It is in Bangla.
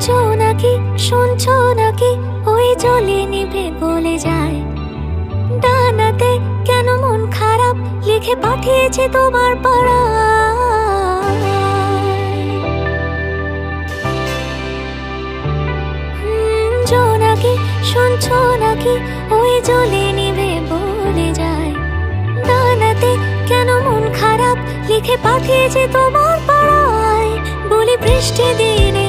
জোনাকি শুনছো নাকি, ওই জ্বলে নিভে গলে যায়। ডানাতে কেন মন খারাপ, লিখে পাঠিয়েছে তোমার পাড়ায়। জোনাকি শুনছো নাকি, ওই জ্বলে নিভে বলে যায়। ডানাতে কেন মন খারাপ, লিখে পাঠিয়েছে তোমার পাড়ায়। বলি বৃষ্টি দিনে